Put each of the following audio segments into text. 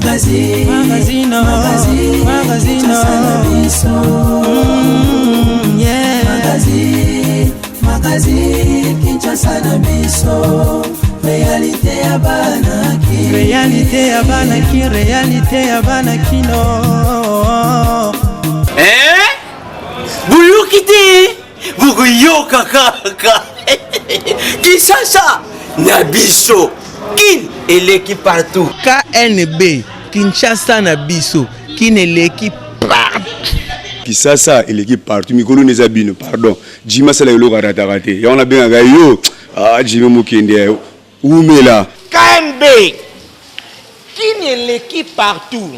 Magazino Magazine Kinshasa na biso Réalité ya banaki Réalité ya banaki Réalité ya banakino Boulukite Buguyoka kaka Kinshasa na biso Kin eleki partout KNB Kinshasa na biso Kin eleki partout Kinshasa eleki partout mikolo nezabino pardon Jima sala yolo raté ya on a bien yo Jima mukende Oumela KNB Kin eleki partout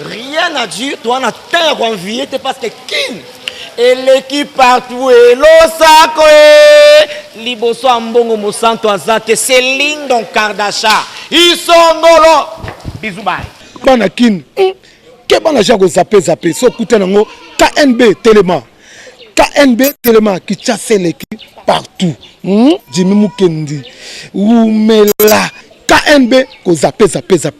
rien à dire toi na terre envier parce que Kin eleki partout et losako liboso ambongo mosanto azate Céline Don Kardasha isongolo bisous bye bana Kin ke bana jako zappé so kuta nango KNB Telema qui chasse l'équipe partout Jimmy Mukendi Oumela KNB ko zappé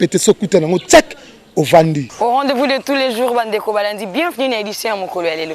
te so kuta nango check au Vandi au rendez-vous de tous les jours Bandeko Balandi bienvenue dans l'édition Mokolo ya lelo.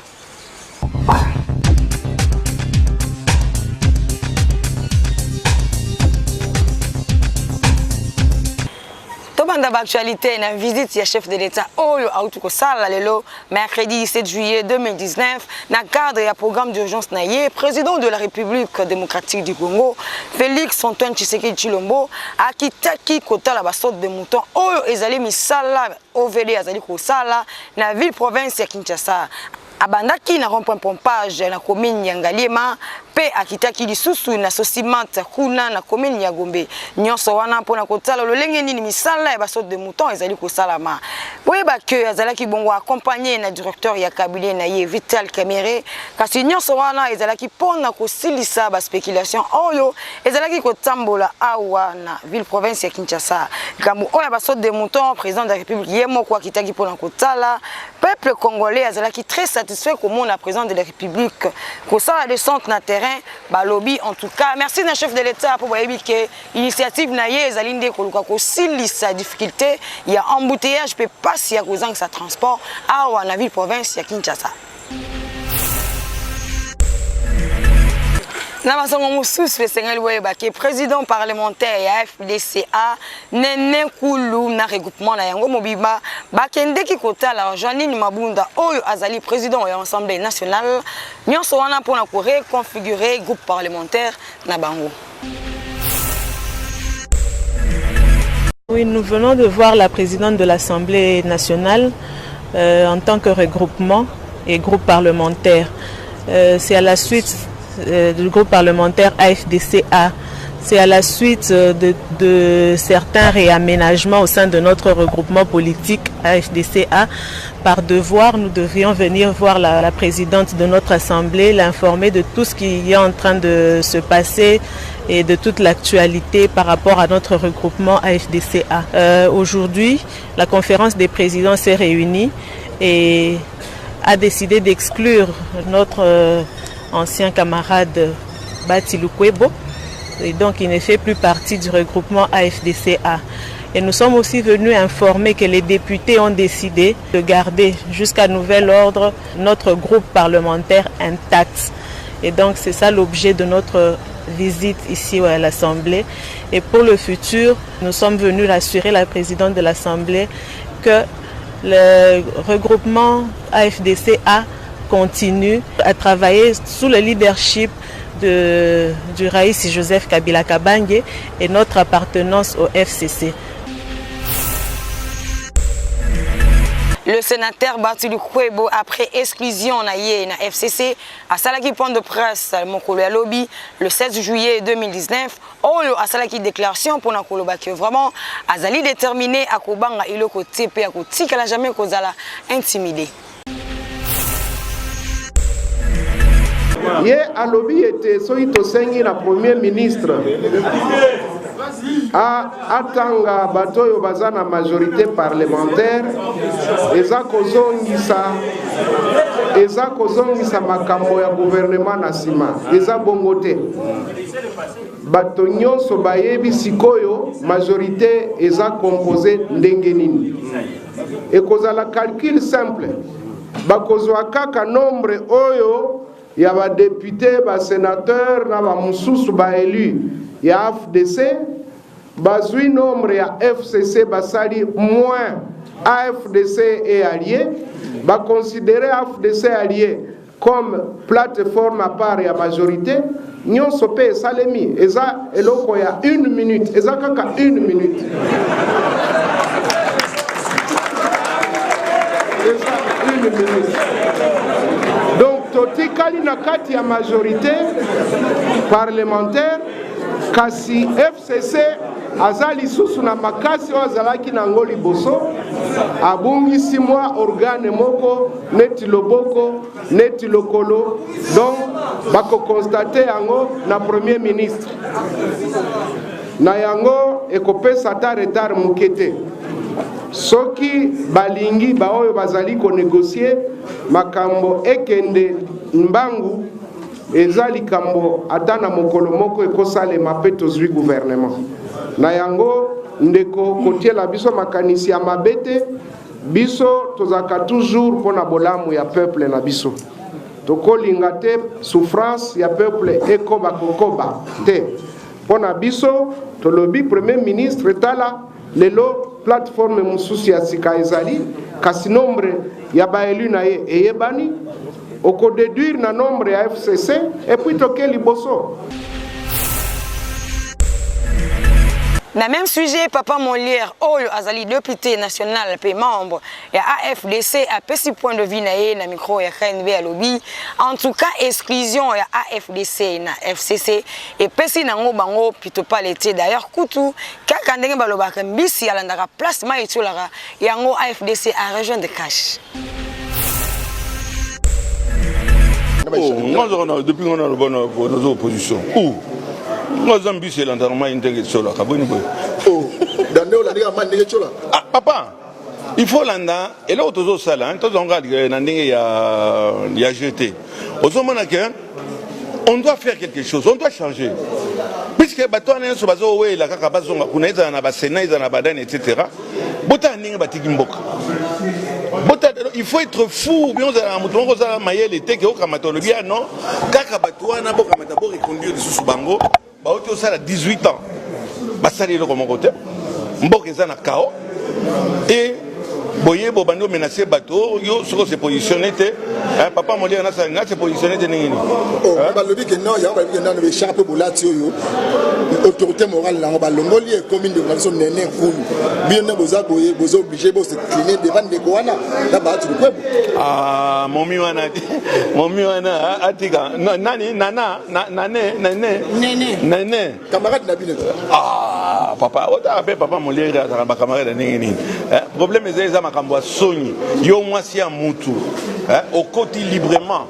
Tobanda actualité na visite ya chef de l'État Oyo Aoutuko Sala lelo mercredi 7 juillet 2019 na cadre ya programme d'urgence naye président de la République démocratique du Congo Félix Antoine Tshisekedi Tshilombo akitaki kotala basote de mouton Oyo ezali misala ovele azali ko sala na ville province ya Kinshasa abandaki na rond-point pompage na commune ya Ngaliema pe akitaki lisusu na sosimante kuna na commune ya Gombe nyonso wana mpona kotala lolenge nini misala ya basote de mouton ezali kosalama boyeba ke azalaki bongo accompagné na directeur ya cabinet na ye Vital Kamerhe kasi nyonso wana ezalaki pona kosilisa ba spéculation oyo ezalaki kotambola awa na ville province ya Kinshasa kambo oyo basote de mouton président de la République yemo kwa kitaki pona kotala peuple congolais azalaki très satisfait comme la président de la République ko sala descente na terrain balobi en tout cas merci na chef de l'État pour boyebi que initiative na ye ezalinde koluka ko silisa difficulté ya embouteillage peut pas si ya kozang sa transport awa na ville province ya Kinshasa. Na basongo mususu pesengali boyeba ke président parlementaire ya FDCA Nene Kulu na regroupement na yango mobima bakendeki kotala Janine Mabunda oyo azali président ya Assemblée nationale nyonso wana pona ko reconfigurer groupe parlementaire na bango. Oui, nous venons de voir la présidente de l'Assemblée nationale en tant que regroupement et groupe parlementaire. C'est à la suite du groupe parlementaire AFDCA. C'est à la suite de certains réaménagements au sein de notre regroupement politique AFDCA. Par devoir, nous devrions venir voir la présidente de notre assemblée, l'informer de tout ce qui est en train de se passer et de toute l'actualité par rapport à notre regroupement AFDCA. Aujourd'hui, la conférence des présidents s'est réunie et a décidé d'exclure notre ancien camarade Bati Lukwebo. Et donc il ne fait plus partie du regroupement AFDCA. Et nous sommes aussi venus informer que les députés ont décidé de garder jusqu'à nouvel ordre notre groupe parlementaire intact. Et donc c'est ça l'objet de notre visite ici à l'Assemblée. Et pour le futur, nous sommes venus rassurer la présidente de l'Assemblée que le regroupement AFDCA continue à travailler sous le leadership du Raïs Joseph Kabila Kabange et notre appartenance au FCC. Le sénateur Bati Lukwebo, après exclusion na FCC, a salaki point de presse Mokolo ya Lobi le 16 juillet 2019. Oyo a salaki déclaration pour nakoloba que vraiment azali déterminé à kobanga iloko tepe à kotika la jamais kozala intimidé. Ye alobi était soito sengi na premier ministre atanga batoyo bazana majorité parlementaire eza kozongisa makambo ya gouvernement na sima eza bongo te. Bato nyonso bayebi sikoyo majorité eza composé ndenge nini. Ekozala calcul simple. Bakozwa kaka nombre oyo ya ba député, ba sénateur na ba mususu ba élu ya FDC, bazui nombre ya FCC basali moins AFDC et allié, ba considérer AFDC allié comme plateforme à part ya majorité, nyonso pe salemi eza eloko ya 1 minute, eza kaka 1 minute. Donc totikali na kati ya majorité parlementaire kasi FCC azali susu na makasi o azalaki na ngoli boso abungisi mwa organe moko neti loboko neti lokolo, donc bako constate yango na premier ministre na yango ekopesa ta retard mukete. Soki balingi baoyo bazali ko négocier makambo ekende mbangu ezali kambo atana mokolo moko ekosale mapeto zwi gouvernement na yango ndeko kotiela biso makanisi ya mabete biso tozaka toujours pona bolamu ya peuple na biso tokolinga te souffrance ya peuple ekoba kokoba te pona biso tolobi premier ministre tala lelo plateforme mususi ya sika ezali kasi nombre ya baelu na ye eyebani oko déduire na nombre ya FCC et puis toke liboso. Na même sujet, Papa Molière, Oyo Azali, député national, puis membre et AFDC, a petit point de vue na micro et KNB à lobby. En tout cas, exclusion ya AFDC na FCC et pesi nango bango plutôt pas l'été. D'ailleurs, Koutou, kakandenge baloba kambisi alandaka place maïtulara yango AFDC a rejoint de cash. Moi, depuis qu'on a le bon opposition. Où nous avons vu l'enterrement intégré sur la cabine. Ah, papa, il faut l'anda. Et là, autour de ça, on regarde, il y a jeté. On doit faire quelque chose, on doit changer. Puisque les bateaux sont basés la Kakabazonga, etc. Il faut être fou, bien non, Kakabatoana, Bokamatabo, reconduire les sous-bango, à 18 ans. Basali le comme côté, Mbokeza na Kao, et Boye Bobando menacé bateau, yo se positionné, papa Molière s'est positionné. Oh, le dit que non, il y a un échappé pour la autorité morale, la Longoli est commune de la zone néné cool. Bien vous obligés de se cliner devant des Goana, là-bas, tu le peux. Ah, mon miwana, Atika, Nana, camarade Nabine. Ah, papa, papa Molière, camarade Nini. Problème est ma camboa Sony, yo moi si à Moutou, au côté librement,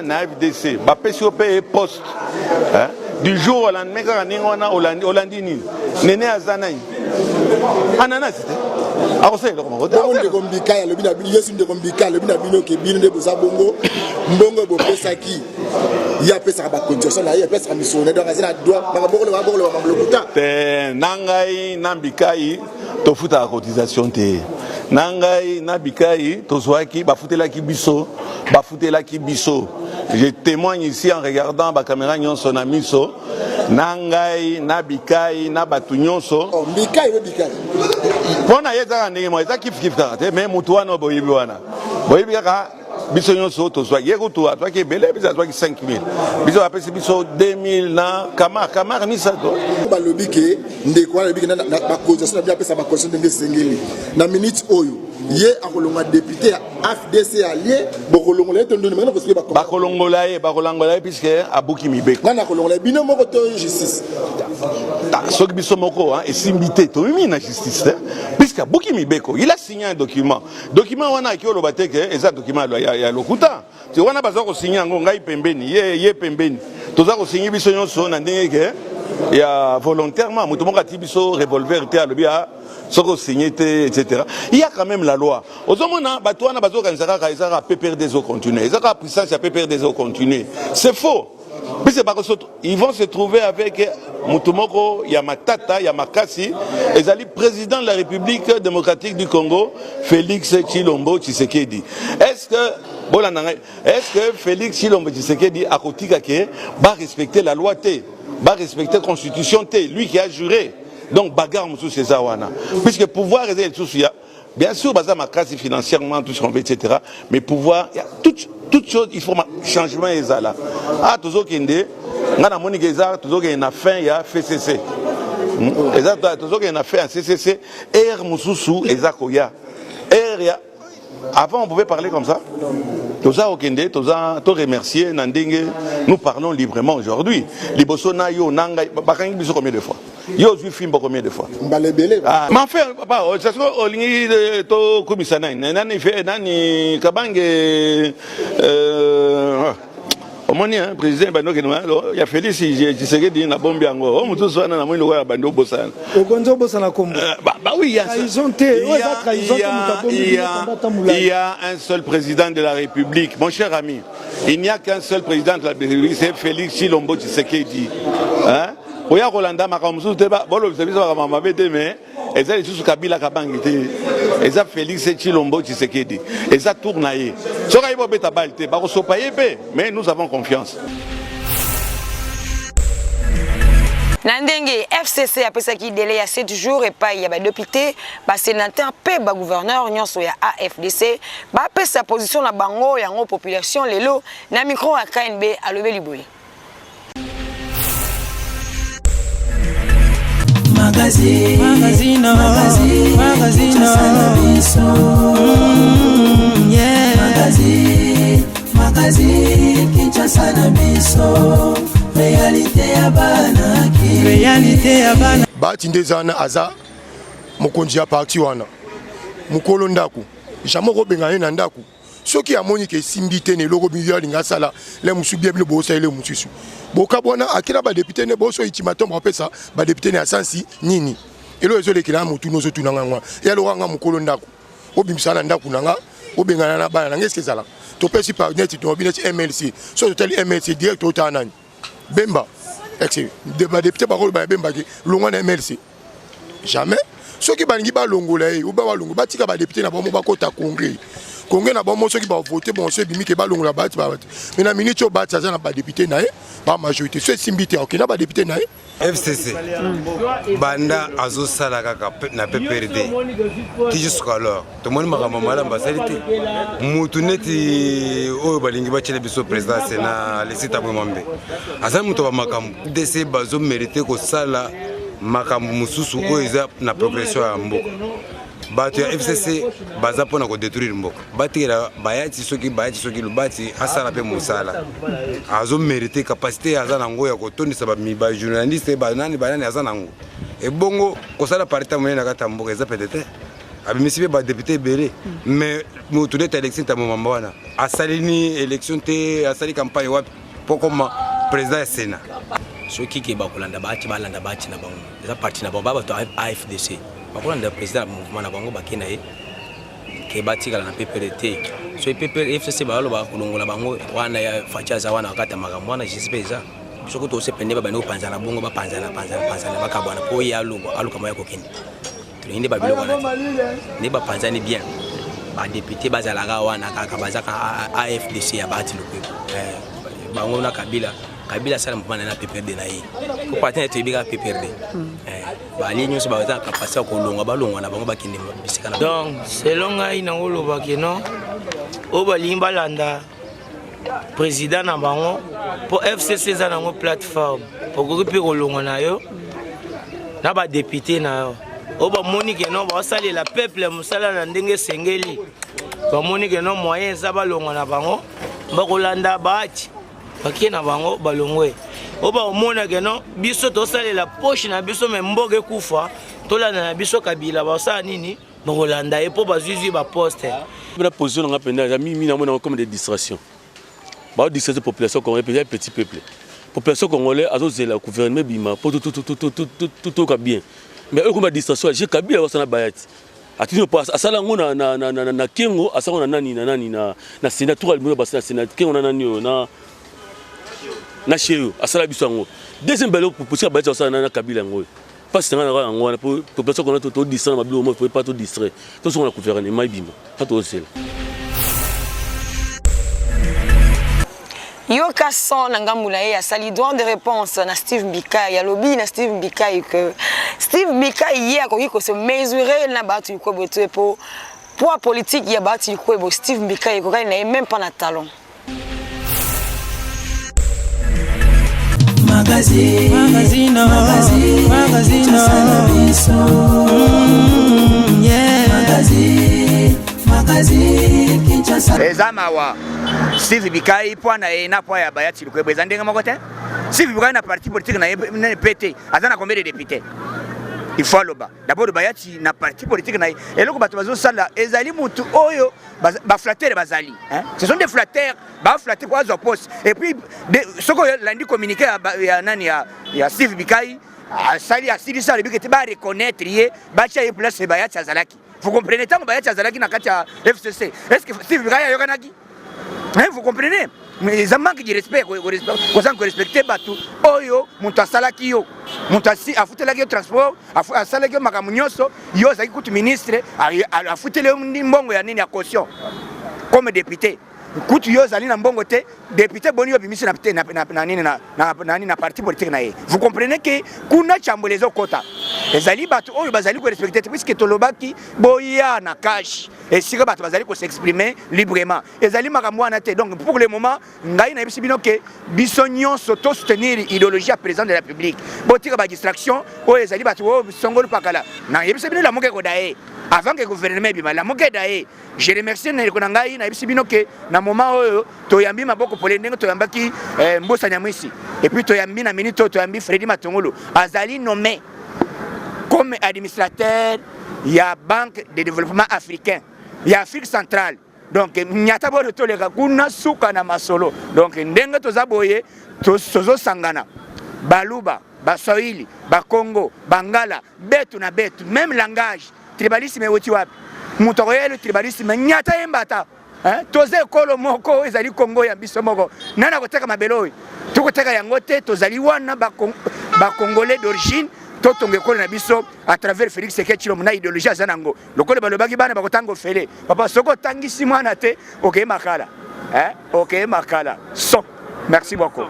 na FDC, ba PCOP et poste, du jour au lendemain, quand on a Hollandini, Néné Azanaï, Ananas, ah, c'est le comment? Le Gombika, le Binabilis, le Gombika, le Binabino qui est bien de Bozabongo, Mbongo Bopesaki. Il y a plus de conditions, il y a plus de mission. Donc, il y a des Nangai, Nambikai, Tofuta cotisation. Nangai, Nabikai, Tosuaki, Bafutela Kibiso, Bafutela Kibiso. Je témoigne ici en regardant la caméra Nyonso Namiso. Nangai, Nabikai, Nabatunyonso. Oh, Bikai, Bikai. Pour na yeza ndenge mo eza kif mais mutuano boyibi wana. Boyibi ka biso nyonso to soit yego to atwa ke belé biso atwa ki 5000. Biso apesi biso 2000 na kamar ni ça to. Ba lobi ke ndeko lobi ke na ba cotisation na bien pesa ba cotisation de sengeli. Na minute oyo ye akolonga député AFDC allié bokolongola to ndoni mena parce que ba kolongola puisque abuki mibeko. Na kolongola bino moko to justice. Soki biso moko et simbité to mimi na justice puisque abuki mibeko il a signé un document wana ki oloba te ke eza document ya lokuta ti wana baza ko signer ngo ngai pembeni ye pembeni toza ko signer biso nyonso na ndenge ke il y a volontairement mutumoka tibiso revolver te alobia soko signé etc. Il y a quand même la loi. Ozomona batwana bazoka nzaka ezaka PPRD zo continuer. Ezaka puissance ya PPRD zo continuer. C'est faux. Puis c'est pas que ils vont se trouver avec Mutumoko Yamatata Yamakasi, ezali président de la République démocratique du Congo, Félix Tshilombo Tshisekedi. Est-ce que Félix Tshilombo Tshisekedi a kotika ke va respecter la loi T, va respecter la constitution T, lui qui a juré. Donc bagarre monsieur César Wana. Puisque pouvoir est le souci. Bien sûr, baza makasi financièrement tout ce qu'on veut etc. Mais pouvoir, il y a toute chose, il faut un changement ezala. Ah toujours kende, ngana moni geza toujours qu'il y a fin ya FCC. Exact toujours qu'il y a fin CCC. Er mususu ezakoya. Er ya. Avant on pouvait parler comme ça. Toza okende, toza to remercier nandenge. Nous parlons librement aujourd'hui. Liboso na yo nanga bakangi biso combien de fois? Yo vu film combien de fois? Ah, mais enfin papa, ça se olingi to komisana nani fait nani kabange omoni hein président bando kenwa ya Félix Tshisekedi na bombi yango o mutu swana na mwino ya bando bosana okonzo bosana kombo bah oui, il y a un seul président de la République, mon cher ami. Il n'y a qu'un seul président de la République, c'est Félix Tshilombo Tshisekedi. Hein? Oya Rolanda makamsu teba bolo service makamama bete mais eza lisusu Kabila kabangite eza Félix Tshilombo Tshisekedi eza tournaye soka ibo beta balte ba ko sopaye pe mais nous avons confiance. Nandenge FCC a pesa ki délai à 7 jours et pas il y a ba député ba sénateur pe ba gouverneur nyonso ya AFDC ba pesa position na bango yango population lelo na micro à KNB alobe liboyi. Magazino Magazine Kinshasa na biso réalité ya bana bati ndezana aza mokonzi ya parti wana mukolo ndaku jamoko benga na ndaku soki amoni ke simbite ne logo bi yalinga sala le musubie bi bo saile mususu boka bona akila ba député ne boso ultimatum rapesa ba député ne asansi nini elo ezole kila mutu nozo tunanga ngwa yalo wanga mukolo ndaku obimisana ndaku nanga obenga na bana nanga eske sala to pesi par net to binet MLC so total MLC direct otanani Bemba, ba député parole ba Bemba ki longa na MLC. Jamais. Ceux qui bangi ba longola ou ba longo ba tika ba député na bomo ba kota congrès. Congrès na bomo ceux qui ba voter bon ceux bimi ke ba longola ba ba. Mais na minute ba ça na ba député na ba majorité ceux simbité OK na ba député na FCC banda azo sala kaka na PPRD ti jusqu'à alors to moni makama mala basalite mutu neti oyo balingi ba chele biso président Sénat le sita mwambe asa mutu ba makambo DC bazo mériter ko sala makambo mususu oyo eza na progression ya mboka bato ya FCC baza pona ko détruire mboka batira bayati soki lubati asala pe musala azo mériter capacité aza nango ya ko tonisa ba journaliste banani aza nango e bongo ko sala parti moyena kata mboka eza peut-être abimisi ba député belé mais mutu de élection ta mama wana asali ni élection te asali campagne wa pokoma président ya Sénat soki ke bakolanda bati balanda bati na bango eza parti na bango ba to AFDC bakolanda président mouvement na bango bakena ye ke batikala na PPRD so PPRD FCC baloba kolongola bango wana ya fachaza wana wakata makambo wana jisipeza soko to se pende ba no panzana bongo ba panzana bakabwana po ya aluka moya kokende tulinde babilo wana ne ba panzani bien ba député bazalaka wana kaka bazaka AFDC ya bati lokwe bango na Kabila sala mpana na PPRD na ye ko partenaire to ibika PPRD ba ligne so ba za capacité ko longa balongwa na bango bakinde bisika na donc selon ngai na ngolo bakeno o balimba landa président na bango pour FCC za nango plateforme pour ko pe ko longa na yo na ba député na yo o ba moni ke no ba sali la peuple musala na ndenge sengeli ba moni ke no moyen za balongwa na bango ba ko landa baati bakina bango balongwe oba omona keno biso to sale la poche na biso memboge kufa tolanda na biso Kabila ba sa nini bakolanda epo bazuzi ba poste la position nga penda ya mimi na mona comme des distractions ba distraire population comme petit peuple population congolaise azozela gouvernement bima pour tout bien mais eux comme distraction j'ai kabila wasana bayati atino pas asala ngo na kengo asala na nani na sénateur alimo basana sénateur kengo na nani na cheo asala bisango deuxième balo pour pousser bayati wasana na kabila ngo parce que na ngo pour population congolaise tout distrait ma bilo mo faut pas tout distrait tout sur la gouvernement bima pas tout seul. Yo kasson nangambula ya sali droit de réponse na Steve Mbika ya lobby na Steve Mbika que Steve Mbika hier ko se mesurer na batu ko bote pour poids politique ya batu ko bo Steve Mbika ko na même pas na talon. Magazine Kinshasa. Ezamawa Steve Bikai pwana na poa ya bayati likwebo ezandenga mokote Steve Bikai na parti politique na PT azana combien de députés il faut loba d'abord bayati na parti politique na eloko bato bazo sala ezali mutu oyo ba flatteur bazali hein ce sont des flatteurs ba flatter kwa zo poste et puis soko landi communiqué ya nani ya Steve Bikai asali asili sala bikete ba reconnaître ye ba cha ye place bayati azalaki. Vous comprenez tant que Azalaki na katia FCC. Est-ce que Steve Bikai yokanaki? Hein, vous comprenez? Mais ils manquent de respect, qu'on respecte batu. Oyo, monta salaki yo, monta si a foutu la guerre transport, a salaki makamunyoso, yo zaki kutu ministre, a foutu le mbongo ya nini ya caution comme député. Kutu yo zali na mbongo te député boni yo bimisi na parti politique na ye. Vous comprenez que kuna chambolezo kota. Ezali batu oyo bazali ko respecter puisque tolobaki boya na cash et si batu bazali ko s'exprimer librement. Ezali makambo na te donc pour le moment ngai na bisibino que bisonyon soto soutenir idéologie à président de la République. Botira ba distraction oyo ezali batu o songolo pakala. Na yebisibino la moke ko dae avant que gouvernement bima la moke dae. Je remercie Nelko Nangai na bisibino que na moment oyo toyambi maboko pole ndenge toyambaki Mbosa Nyamwisi et puis toyambi na minute toyambi Freddy Matongolo azali nommé comme administrateur il y a Banque de développement africain il y a Afrique centrale donc nyata bo to leka kuna suka na masolo donc ndenge tozaboye tozo sangana baluba baswahili bakongo bangala betu na betu même langage tribalisme woti wapi mutoyelo tribalisme nyata embata hein toze kolo moko ezali Congo ya biso moko nana koteka mabeloi tukoteka yango te tozali wana ba congolais d'origine totonge kolo na biso à travers Félix Sekechilo na idéologie azanango lokole balobaki bana bakotango fele papa soko tangisi mwana te okay makala hein okay makala so merci beaucoup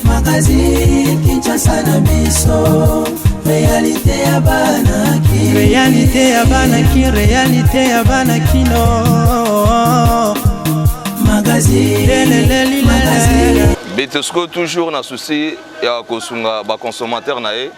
Magazine Kinshasa na biso réalité ya bana kino magazine Betesco toujours na souci ya kosunga ba consommateur na ye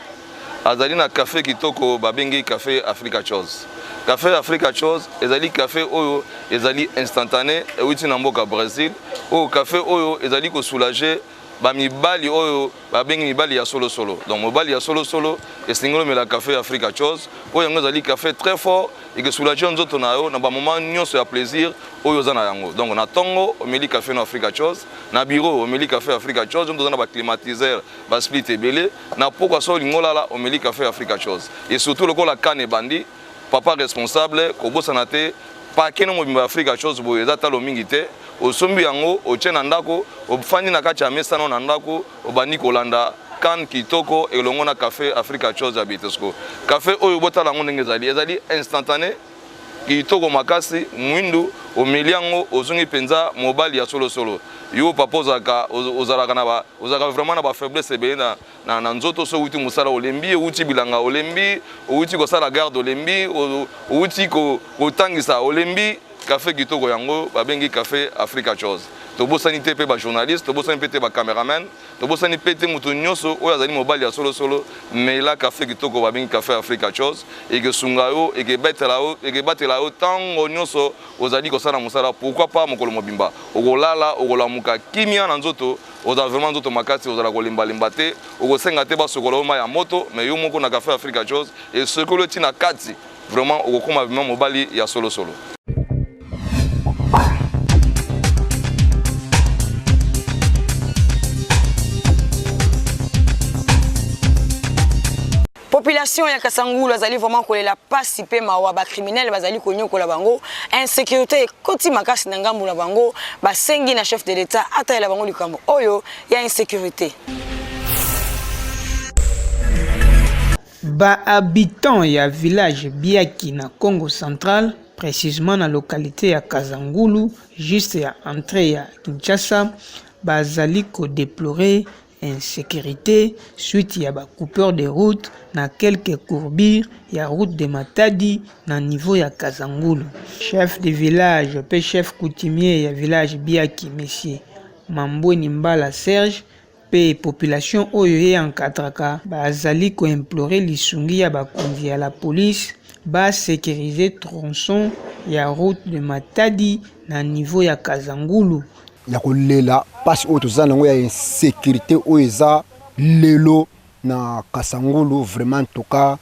azali na café kitoko babengi café Africa Chose. Café Africa Chose ezali café oyo ezali instantané euti na mboka Brésil o café oyo ezali ko soulager ba mibali oyo babengi mibali ya solo donc mobali ya solo esingolo mela café Africa Chose oyo ngo ezali café très fort et que soulager nzoto na yo na ba moment nyonso ya plaisir oyo zana yango donc na tongo omeli café na Africa Chose na bureau omeli café Africa Chose ndo na ba climatiseur ba split ebele na poko so lingola la omeli café Africa Chose et surtout le ko la canne bandi papa responsable kobosana te pa keno mobimba Africa Chose boye ezata lo mingi te osombi yango ochena ndako ofandi na kati ya mesa na ndako obandi kolanda kan kitoko elongo na café Africa Chose ya Betesco café oyo botala ngo ndenge ezali instantané kitoko makasi mwindu omeliango ozungi penza mobali ya solo yo papozaka ozalaka na ba ozaka vraiment na ba faiblesse ebele na nzoto so uti musala olembi uti bilanga olembi uti ko sala garde olembi uti ko tangisa olembi café kitoko yango babengi café Africa Chose tobosani te pe ba journaliste tobosani pe te ba cameraman tobosani pe te moto nyonso oyo azali mobali ya solo mais la café kitoko babengi café Africa Chose ekesunga yo ekebatela yo ntango nyonso ozali kosala mosala pourquoi pas mokolo mobimba okolala okolamuka kimia na nzoto ozala vraiment nzoto makasi ozala kolembalemba te okosenga te basokola oma ya moto mais yo moko na café Africa Chose esokolo tina kati vraiment okokoma vraiment mobali ya solo. Population ya Kasangulu azali vraiment kolela pasi pe mawa ba criminel bazali konyokola bango insécurité koti makasi na ngambu na bango basengi na chef de l'état ata la bango likambo oyo ya insécurité. Ba habitants ya village Biaki na Congo central, précisément na localité ya Kasangulu, juste ya entrée ya Kinshasa, bazali ko déplorer insécurité suite ya ba coupeur de route na quelques courbures ya route de Matadi na niveau ya Kasangulu. Chef de village pe chef coutumier ya village Biaki monsieur Mambweni Mbala Serge pe population oyo ye encadraka bazali ko implorer lisungi ya bakonzi ya la police ba sécuriser tronçon ya route de Matadi na niveau ya Kasangulu. Ya kolela pasi oyo toza nango ya insécurité oyo eza lelo na Kasangulu vraiment toka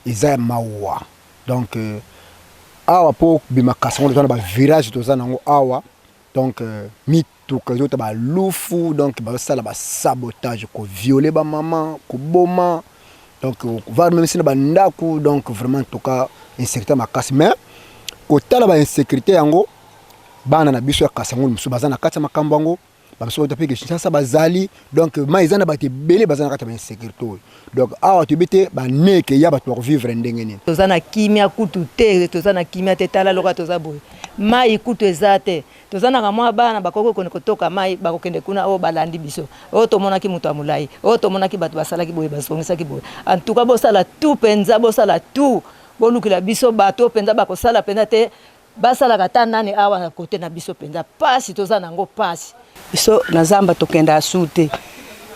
eza ya mawa donc awa po bima Kasangulu toza na ba village toza nango awa donc mituka zota ba lufu donc basala ba sabotage ko violer ba maman ko boma donc va même si na ba ndaku donc vraiment toka insécurité makasi mais ko tala ba insécurité yango bana na biso ya Kasangulu musu bazana kati makambo ngo baso to pe Kinshasa bazali donc maizana bate belé bazana kati ba insécurité donc awa to bete ba neke ya bato vivre ndenge nini tozana kimia kutu te tozana kimia te tala loka toza boy mai kutu ezate tozana kamwa bana bakoko kotoka mai bakokende kuna o balandi biso o to mona ki mutu amulai o to mona ki bato basala ki boy basongisa ki boy en tout cas bo sala tout penza bo sala tout bolukila biso bato penza bakosala penza te basala kata nani awa na kote na biso penza pasi toza nango pasi biso na zamba tokenda asute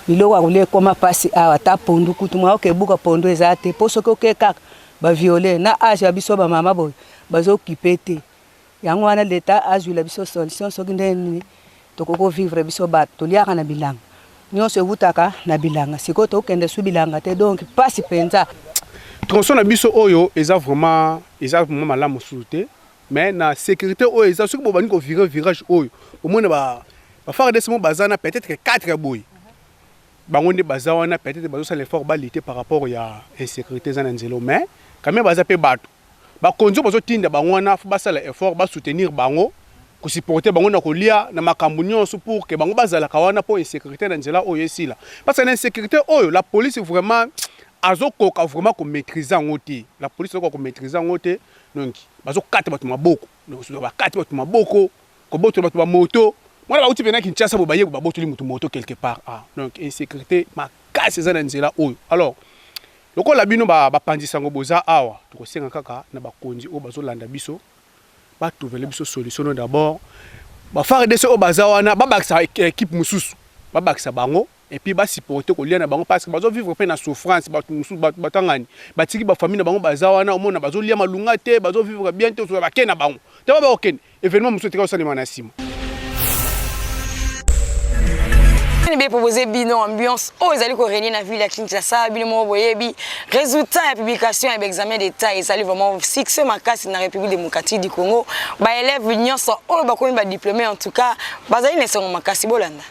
biloko akole koma pasi awa ta pondu kutumwa okebuka pondu ezate poso ke kaka ba violer na age ya biso ba mama boy bazo kipete yango wana leta azwi la biso solution soki ndeni tokoko vivre biso ba toliaka na bilanga nyonso evutaka na bilanga siko tokende su bilanga te donc pasi penza tronçon na biso oyo eza vraiment malamu sute mais na sécurité oyo eza soki bobani ko virer virage oyo omona ba faire des mots bazana peut-être que 4 boy bango nde bazawana peut-être bazo sala effort ba lutter par rapport ya insécurité za nzelo mais quand même baza pe bato ba konzo bazo tinda bango wana ba sala effort ba soutenir bango ko supporter bango na kolia na makambu nyonso pour que bango bazala kawana pour insécurité na nzela oyo esila parce que na insécurité oyo la police vraiment azokoka vraiment ko maîtriser ngote la police ko maîtriser ngote donc bazo kata bato maboko donc ba kata bato maboko ko boto bato ba moto mwana ba uti pena Kinshasa bo baye ba boto li mutu moto quelque part donc insécurité makasi za na nzela oyo alors loko la bino ba pandisa ngo boza awa to senga kaka na bakonzi o bazo landa biso ba trouver biso solution d'abord ba faire des o baza wana ba bakisa équipe mususu ba bakisa bango et puis ba supporter ko lia na bango parce que bazo vivre pe na souffrance ba mususu batangani ba tiki ba famille na bango baza wana o mona bazo lia malunga te bazo vivre bien te so ba kena bango te ba okene événement mususu te ka osali mana sima ni bien proposé bino ambiance oh ils allaient ko régner na ville ya Kinshasa bino mo boyebi résultat ya publication et examen d'état ils allaient vraiment succès makasi na République démocratique du Congo ba élève nyonso oh ba ko ba diplômé en tout cas bazali na songo makasi bolanda.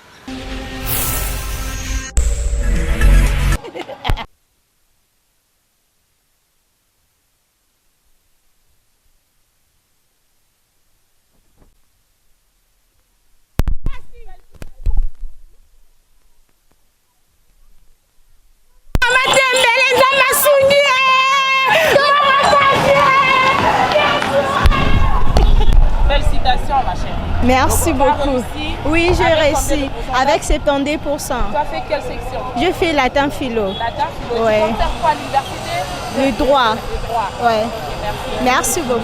Merci beaucoup. Oui, j'ai réussi avec 72%. Tu as fait quelle section? Je fais latin philo. Latin philo. Ouais. Tu faire quoi à l'université? Le droit. Le droit. Ouais. Okay, merci beaucoup.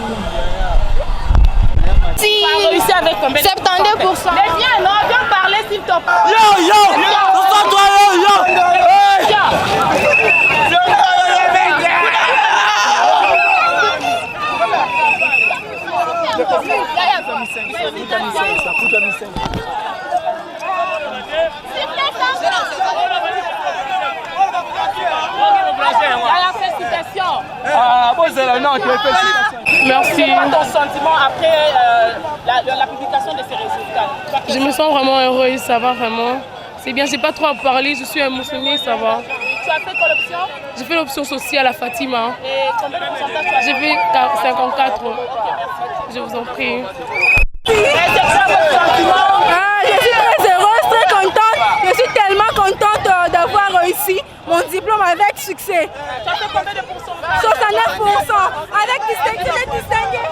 Si. Tu as réussi avec combien? 72%. Mais viens, non, viens parler s'il te plaît. Yo, toi, Merci. Ton sentiment après la publication de ces résultats? Je me sens vraiment heureuse, ça va vraiment. C'est bien, j'ai pas trop à parler, je suis un musulman, ça va. Tu as fait quelle option? J'ai fait l'option sociale à Fatima. Et combien de pourcentage tu as fait? J'ai fait 54. Je vous en prie. Et c'est quoi votre sentiment? Je suis très heureuse, très contente. Je suis tellement contente d'avoir réussi mon diplôme avec succès. Tu as fait combien de pourcentage? 69%. Avec distinction et distingué.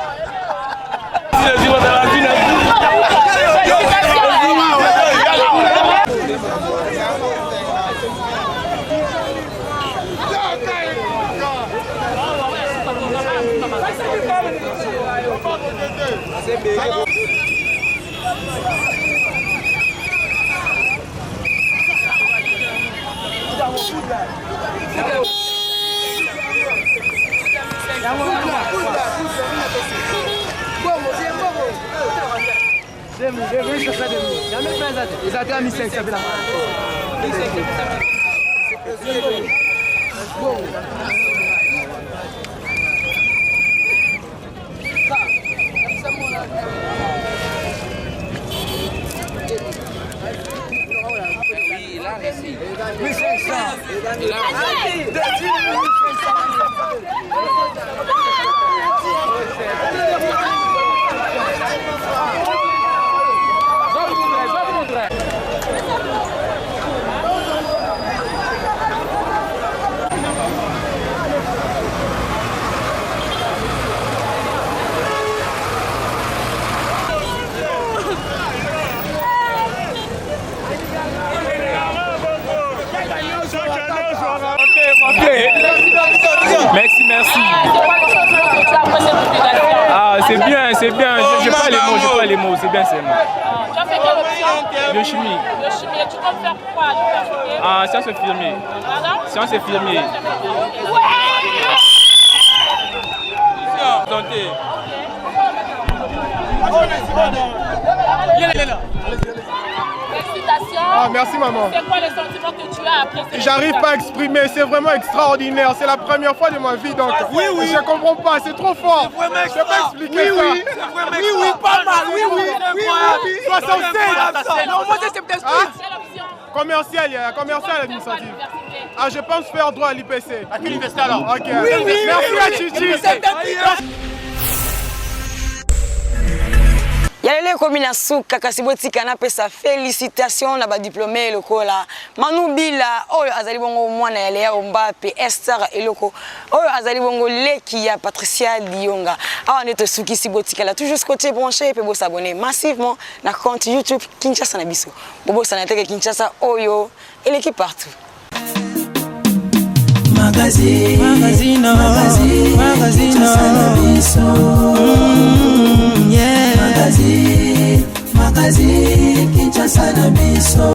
Merci. Ah, c'est bien. Je pas les mots, c'est bien seulement. Tu as fait quelle option? Biochimie. Biochimie. Tu comptes faire quoi à l'université? Ah, sciences infirmières. Voilà. Sciences infirmières. Santé. Félicitations. Ah, merci maman. C'est quoi les sentiments que tu as après? J'arrive pas à exprimer, c'est vraiment extraordinaire. C'est la première fois de ma vie donc. Oui. Je comprends pas, c'est trop fort. Je peux pas expliquer ça. Oui, pas mal. Oui. 76. Non, moi c'est peut-être commercial administratif. Ah, je pense faire droit à l'IPC. À quelle université alors? Ok. Merci à Chichi. Yalele komina suka kasibotika na pesa félicitations na ba diplômé lokola Manu Bila oyo azali bongo mwana ya Léa Mbappé Esther eloko oyo azali bongo leki ya Patricia Dionga awa neto suki sibotika la toujours côté branché et peut s'abonner massivement na compte YouTube Kinshasa na biso bobo sana teke Kinshasa oyo et l'équipe partout Magazine Kinshasa na biso